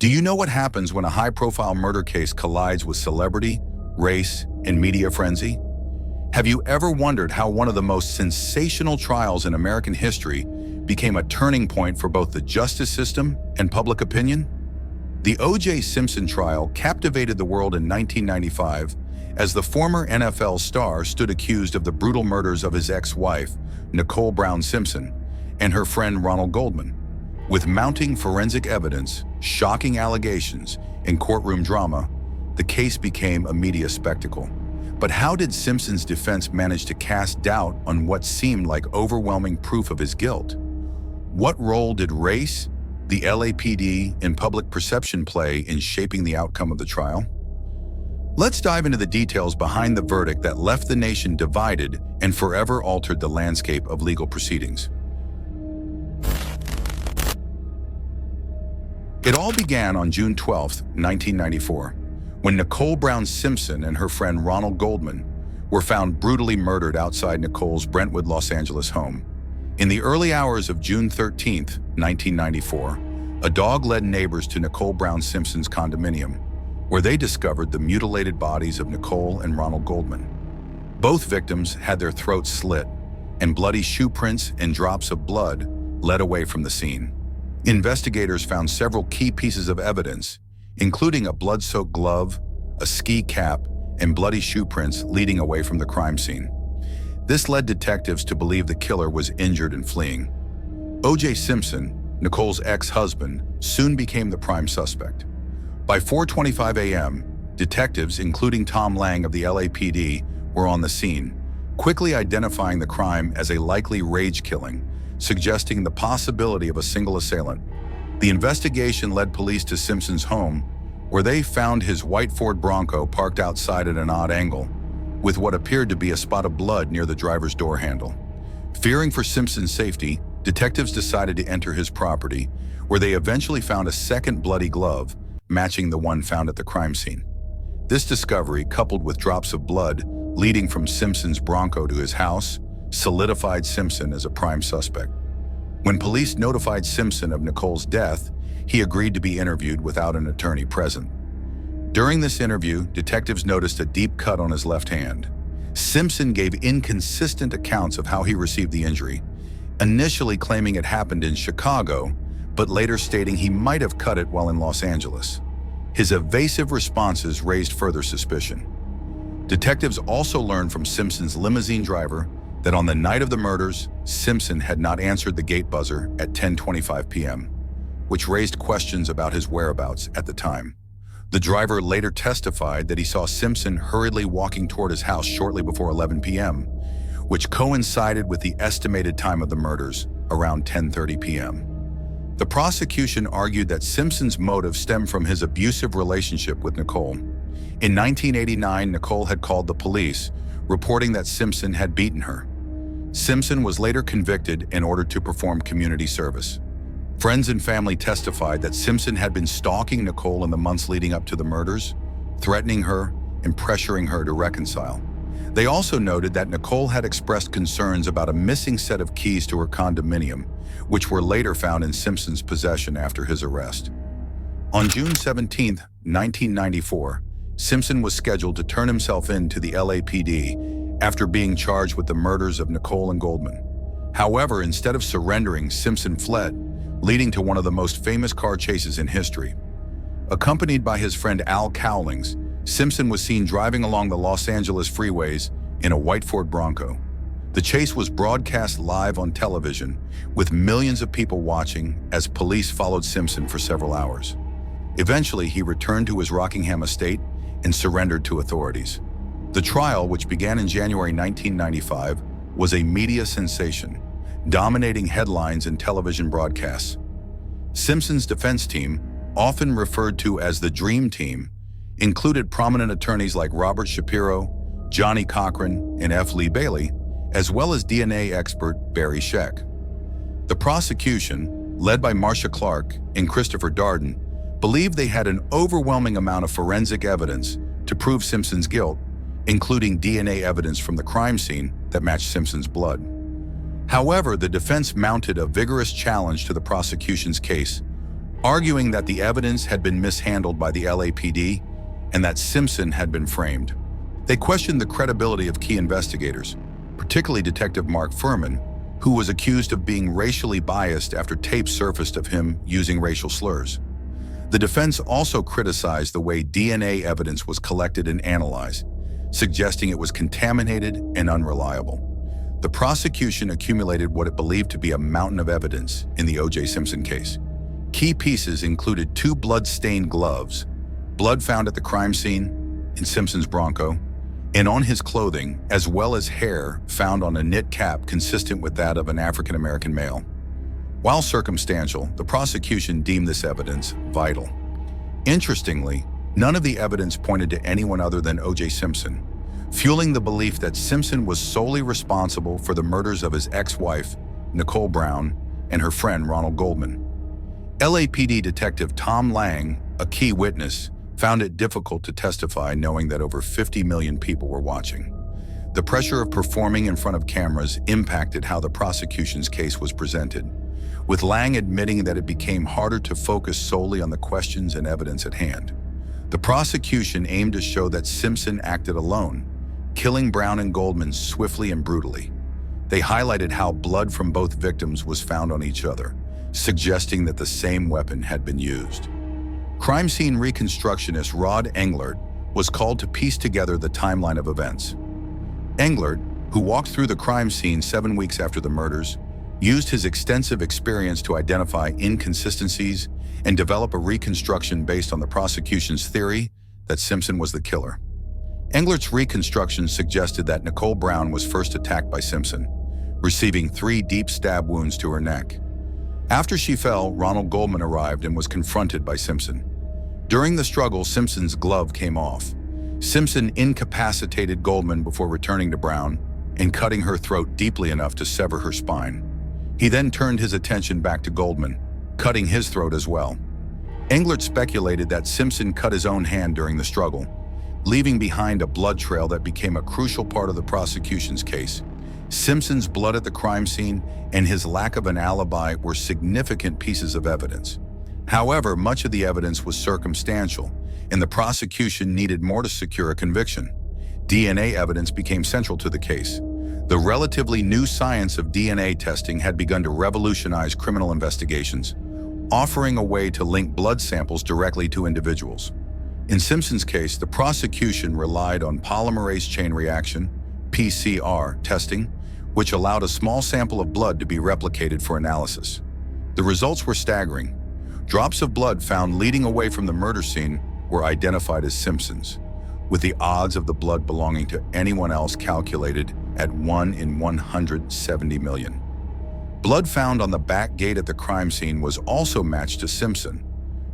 Do you know what happens when a high-profile murder case collides with celebrity, race, and media frenzy? Have you ever wondered how one of the most sensational trials in American history became a turning point for both the justice system and public opinion? The O.J. Simpson trial captivated the world in 1995 as the former NFL star stood accused of the brutal murders of his ex-wife, Nicole Brown Simpson, and her friend Ronald Goldman. With mounting forensic evidence, shocking allegations, and courtroom drama, the case became a media spectacle. But how did Simpson's defense manage to cast doubt on what seemed like overwhelming proof of his guilt? What role did race, the LAPD, and public perception play in shaping the outcome of the trial? Let's dive into the details behind the verdict that left the nation divided and forever altered the landscape of legal proceedings. It all began on June 12, 1994, when Nicole Brown Simpson and her friend Ronald Goldman were found brutally murdered outside Nicole's Brentwood, Los Angeles home. In the early hours of June 13, 1994, a dog led neighbors to Nicole Brown Simpson's condominium, where they discovered the mutilated bodies of Nicole and Ronald Goldman. Both victims had their throats slit, and bloody shoe prints and drops of blood led away from the scene. Investigators found several key pieces of evidence, including a blood-soaked glove, a ski cap, and bloody shoe prints leading away from the crime scene. This led detectives to believe the killer was injured and fleeing. O.J. Simpson, Nicole's ex-husband, soon became the prime suspect. By 4:25 a.m., detectives, including Tom Lang of the LAPD, were on the scene, quickly identifying the crime as a likely rage killing, suggesting the possibility of a single assailant. The investigation led police to Simpson's home, where they found his white Ford Bronco parked outside at an odd angle, with what appeared to be a spot of blood near the driver's door handle. Fearing for Simpson's safety, detectives decided to enter his property, where they eventually found a second bloody glove, matching the one found at the crime scene. This discovery, coupled with drops of blood leading from Simpson's Bronco to his house, solidified Simpson as a prime suspect. When police notified Simpson of Nicole's death, he agreed to be interviewed without an attorney present. During this interview, detectives noticed a deep cut on his left hand. Simpson gave inconsistent accounts of how he received the injury, initially claiming it happened in Chicago, but later stating he might have cut it while in Los Angeles. His evasive responses raised further suspicion. Detectives also learned from Simpson's limousine driver that on the night of the murders, Simpson had not answered the gate buzzer at 10:25 p.m., which raised questions about his whereabouts at the time. The driver later testified that he saw Simpson hurriedly walking toward his house shortly before 11 p.m., which coincided with the estimated time of the murders, around 10:30 p.m. The prosecution argued that Simpson's motive stemmed from his abusive relationship with Nicole. In 1989, Nicole had called the police, reporting that Simpson had beaten her. Simpson was later convicted and ordered to perform community service. Friends and family testified that Simpson had been stalking Nicole in the months leading up to the murders, threatening her and pressuring her to reconcile. They also noted that Nicole had expressed concerns about a missing set of keys to her condominium, which were later found in Simpson's possession after his arrest. On June 17, 1994, Simpson was scheduled to turn himself in to the LAPD after being charged with the murders of Nicole and Goldman. However, instead of surrendering, Simpson fled, leading to one of the most famous car chases in history. Accompanied by his friend Al Cowlings, Simpson was seen driving along the Los Angeles freeways in a white Ford Bronco. The chase was broadcast live on television, with millions of people watching as police followed Simpson for several hours. Eventually, he returned to his Rockingham estate and surrendered to authorities. The trial, which began in January 1995, was a media sensation, dominating headlines and television broadcasts. Simpson's defense team, often referred to as the Dream Team, included prominent attorneys like Robert Shapiro, Johnny Cochran, and F. Lee Bailey, as well as DNA expert Barry Scheck. The prosecution, led by Marcia Clark and Christopher Darden, believed they had an overwhelming amount of forensic evidence to prove Simpson's guilt, including DNA evidence from the crime scene that matched Simpson's blood. However, the defense mounted a vigorous challenge to the prosecution's case, arguing that the evidence had been mishandled by the LAPD and that Simpson had been framed. They questioned the credibility of key investigators, particularly Detective Mark Furman, who was accused of being racially biased after tapes surfaced of him using racial slurs. The defense also criticized the way DNA evidence was collected and analyzed, suggesting it was contaminated and unreliable. The prosecution accumulated what it believed to be a mountain of evidence in the O.J. Simpson case. Key pieces included 2 blood-stained gloves, blood found at the crime scene, in Simpson's Bronco, and on his clothing, as well as hair found on a knit cap consistent with that of an African-American male. While circumstantial, the prosecution deemed this evidence vital. Interestingly, none of the evidence pointed to anyone other than O.J. Simpson, fueling the belief that Simpson was solely responsible for the murders of his ex-wife, Nicole Brown, and her friend Ronald Goldman. LAPD Detective Tom Lang, a key witness, found it difficult to testify knowing that over 50 million people were watching. The pressure of performing in front of cameras impacted how the prosecution's case was presented, with Lang admitting that it became harder to focus solely on the questions and evidence at hand. The prosecution aimed to show that Simpson acted alone, killing Brown and Goldman swiftly and brutally. They highlighted how blood from both victims was found on each other, suggesting that the same weapon had been used. Crime scene reconstructionist Rod Englert was called to piece together the timeline of events. Englert, who walked through the crime scene 7 weeks after the murders, used his extensive experience to identify inconsistencies and develop a reconstruction based on the prosecution's theory that Simpson was the killer. Englert's reconstruction suggested that Nicole Brown was first attacked by Simpson, receiving 3 deep stab wounds to her neck. After she fell, Ronald Goldman arrived and was confronted by Simpson. During the struggle, Simpson's glove came off. Simpson incapacitated Goldman before returning to Brown and cutting her throat deeply enough to sever her spine. He then turned his attention back to Goldman, cutting his throat as well. Englert speculated that Simpson cut his own hand during the struggle, leaving behind a blood trail that became a crucial part of the prosecution's case. Simpson's blood at the crime scene and his lack of an alibi were significant pieces of evidence. However, much of the evidence was circumstantial, and the prosecution needed more to secure a conviction. DNA evidence became central to the case. The relatively new science of DNA testing had begun to revolutionize criminal investigations, offering a way to link blood samples directly to individuals. In Simpson's case, the prosecution relied on polymerase chain reaction, PCR, testing, which allowed a small sample of blood to be replicated for analysis. The results were staggering. Drops of blood found leading away from the murder scene were identified as Simpson's, with the odds of the blood belonging to anyone else calculated at 1 in 170 million. Blood found on the back gate at the crime scene was also matched to Simpson,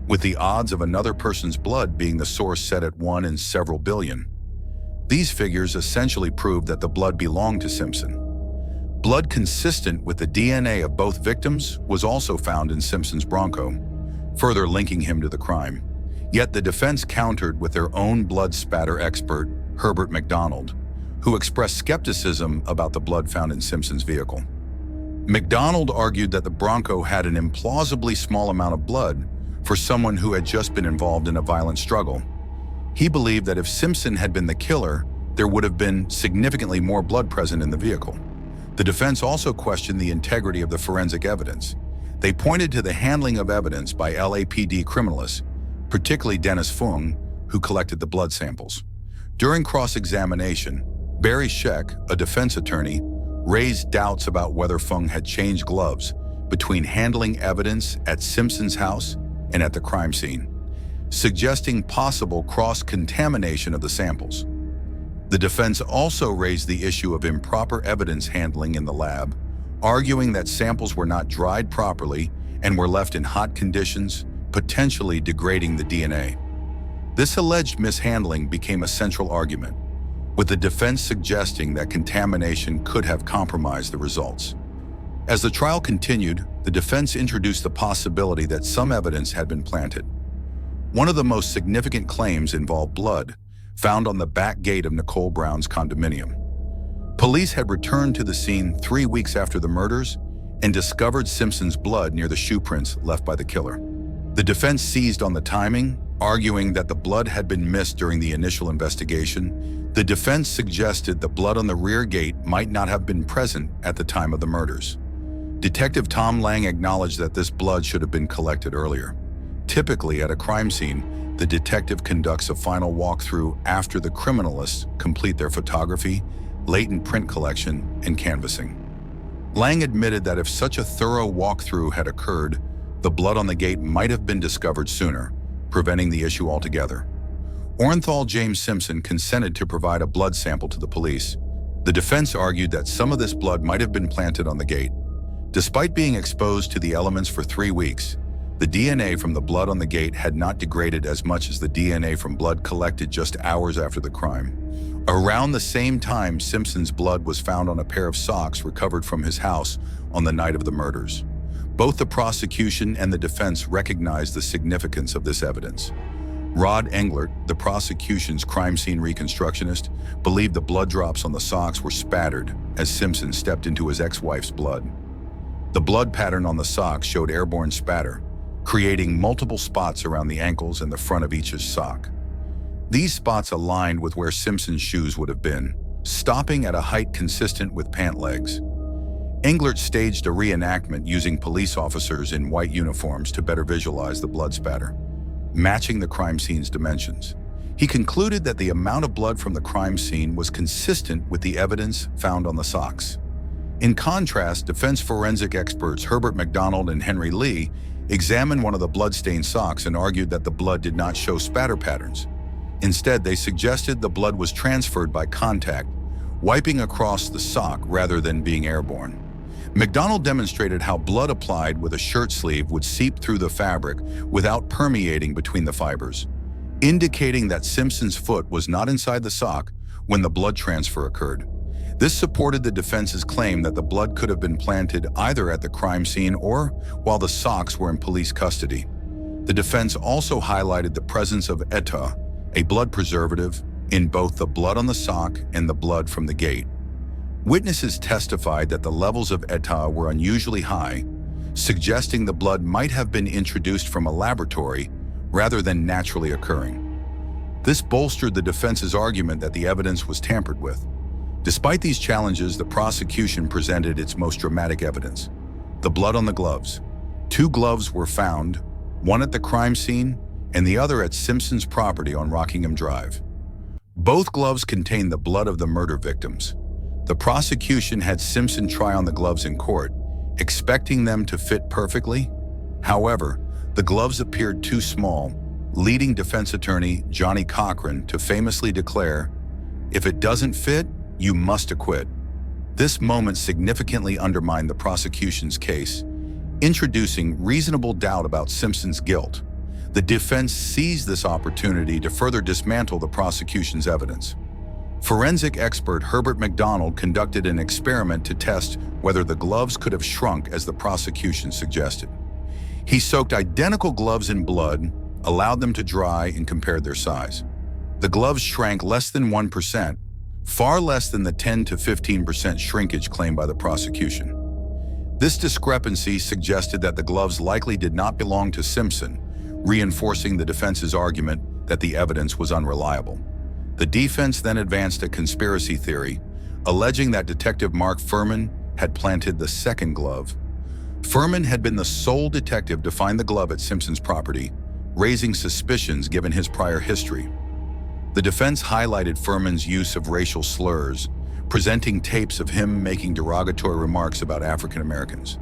with the odds of another person's blood being the source set at 1 in several billion. These figures essentially proved that the blood belonged to Simpson. Blood consistent with the DNA of both victims was also found in Simpson's Bronco, further linking him to the crime. Yet the defense countered with their own blood spatter expert, Herbert McDonald, who expressed skepticism about the blood found in Simpson's vehicle. McDonald argued that the Bronco had an implausibly small amount of blood for someone who had just been involved in a violent struggle. He believed that if Simpson had been the killer, there would have been significantly more blood present in the vehicle. The defense also questioned the integrity of the forensic evidence. They pointed to the handling of evidence by LAPD criminalists, particularly Dennis Fung, who collected the blood samples. During cross-examination, Barry Scheck, a defense attorney, raised doubts about whether Fung had changed gloves between handling evidence at Simpson's house and at the crime scene, suggesting possible cross-contamination of the samples. The defense also raised the issue of improper evidence handling in the lab, arguing that samples were not dried properly and were left in hot conditions, potentially degrading the DNA. This alleged mishandling became a central argument, with the defense suggesting that contamination could have compromised the results. As the trial continued, the defense introduced the possibility that some evidence had been planted. One of the most significant claims involved blood found on the back gate of Nicole Brown's condominium. Police had returned to the scene 3 weeks after the murders and discovered Simpson's blood near the shoe prints left by the killer. The defense seized on the timing, arguing that the blood had been missed during the initial investigation. The defense suggested the blood on the rear gate might not have been present at the time of the murders. Detective Tom Lang acknowledged that this blood should have been collected earlier. Typically, at a crime scene, the detective conducts a final walkthrough after the criminalists complete their photography, latent print collection, and canvassing. Lang admitted that if such a thorough walkthrough had occurred, the blood on the gate might have been discovered sooner, preventing the issue altogether. Orenthal James Simpson consented to provide a blood sample to the police. The defense argued that some of this blood might have been planted on the gate. Despite being exposed to the elements for 3 weeks, the DNA from the blood on the gate had not degraded as much as the DNA from blood collected just hours after the crime. Around the same time, Simpson's blood was found on a pair of socks recovered from his house on the night of the murders. Both the prosecution and the defense recognized the significance of this evidence. Rod Englert, the prosecution's crime scene reconstructionist, believed the blood drops on the socks were spattered as Simpson stepped into his ex-wife's blood. The blood pattern on the socks showed airborne spatter, creating multiple spots around the ankles and the front of each sock. These spots aligned with where Simpson's shoes would have been, stopping at a height consistent with pant legs. Englert staged a reenactment using police officers in white uniforms to better visualize the blood spatter, matching the crime scene's dimensions. He concluded that the amount of blood from the crime scene was consistent with the evidence found on the socks. In contrast, defense forensic experts Herbert McDonald and Henry Lee examined one of the blood-stained socks and argued that the blood did not show spatter patterns. Instead, they suggested the blood was transferred by contact, wiping across the sock rather than being airborne. McDonald demonstrated how blood applied with a shirt sleeve would seep through the fabric without permeating between the fibers, indicating that Simpson's foot was not inside the sock when the blood transfer occurred. This supported the defense's claim that the blood could have been planted either at the crime scene or while the socks were in police custody. The defense also highlighted the presence of etai, a blood preservative, in both the blood on the sock and the blood from the gate. Witnesses testified that the levels of etai were unusually high, suggesting the blood might have been introduced from a laboratory rather than naturally occurring. This bolstered the defense's argument that the evidence was tampered with. Despite these challenges, the prosecution presented its most dramatic evidence: the blood on the gloves. 2 gloves were found, one at the crime scene and the other at Simpson's property on Rockingham Drive. Both gloves contained the blood of the murder victims. The prosecution had Simpson try on the gloves in court, expecting them to fit perfectly. However, the gloves appeared too small, leading defense attorney Johnny Cochran to famously declare, "If it doesn't fit, you must acquit." This moment significantly undermined the prosecution's case, introducing reasonable doubt about Simpson's guilt. The defense seized this opportunity to further dismantle the prosecution's evidence. Forensic expert Herbert McDonald conducted an experiment to test whether the gloves could have shrunk as the prosecution suggested. He soaked identical gloves in blood, allowed them to dry, and compared their size. The gloves shrank less than 1%, far less than the 10 to 15% shrinkage claimed by the prosecution. This discrepancy suggested that the gloves likely did not belong to Simpson, reinforcing the defense's argument that the evidence was unreliable. The defense then advanced a conspiracy theory, alleging that Detective Mark Furman had planted the second glove. Furman had been the sole detective to find the glove at Simpson's property, raising suspicions given his prior history. The defense highlighted Furman's use of racial slurs, presenting tapes of him making derogatory remarks about African Americans.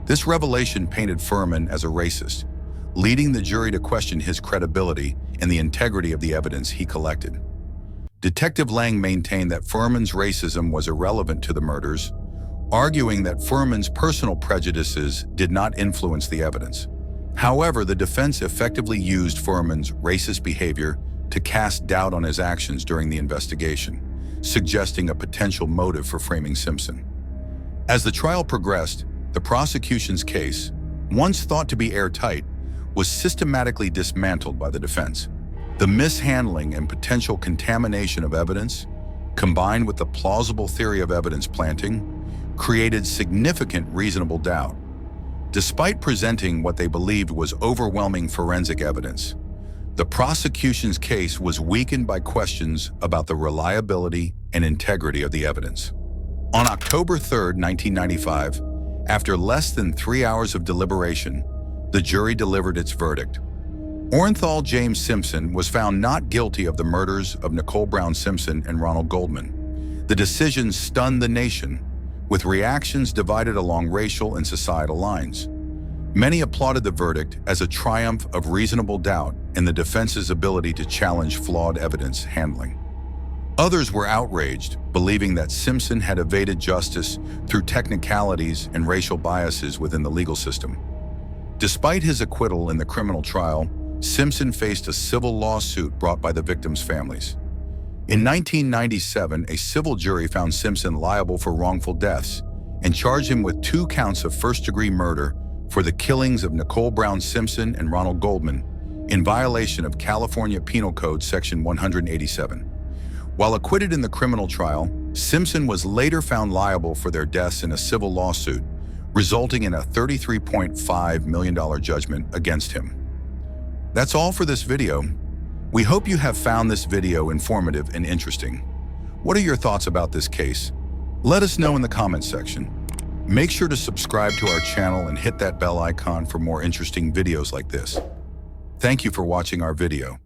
This revelation painted Furman as a racist, leading the jury to question his credibility and the integrity of the evidence he collected. Detective Lang maintained that Furman's racism was irrelevant to the murders, arguing that Furman's personal prejudices did not influence the evidence. However, the defense effectively used Furman's racist behavior to cast doubt on his actions during the investigation, suggesting a potential motive for framing Simpson. As the trial progressed, the prosecution's case, once thought to be airtight, was systematically dismantled by the defense. The mishandling and potential contamination of evidence, combined with the plausible theory of evidence planting, created significant reasonable doubt. Despite presenting what they believed was overwhelming forensic evidence, the prosecution's case was weakened by questions about the reliability and integrity of the evidence. On October 3, 1995, after less than 3 hours of deliberation, the jury delivered its verdict. Orenthal James Simpson was found not guilty of the murders of Nicole Brown Simpson and Ronald Goldman. The decision stunned the nation, with reactions divided along racial and societal lines. Many applauded the verdict as a triumph of reasonable doubt and the defense's ability to challenge flawed evidence handling. Others were outraged, believing that Simpson had evaded justice through technicalities and racial biases within the legal system. Despite his acquittal in the criminal trial, Simpson faced a civil lawsuit brought by the victims' families. In 1997, a civil jury found Simpson liable for wrongful deaths and charged him with 2 counts of first-degree murder for the killings of Nicole Brown Simpson and Ronald Goldman in violation of California Penal Code Section 187. While acquitted in the criminal trial, Simpson was later found liable for their deaths in a civil lawsuit, resulting in a $33.5 million judgment against him. That's all for this video. We hope you have found this video informative and interesting. What are your thoughts about this case? Let us know in the comments section. Make sure to subscribe to our channel and hit that bell icon for more interesting videos like this. Thank you for watching our video.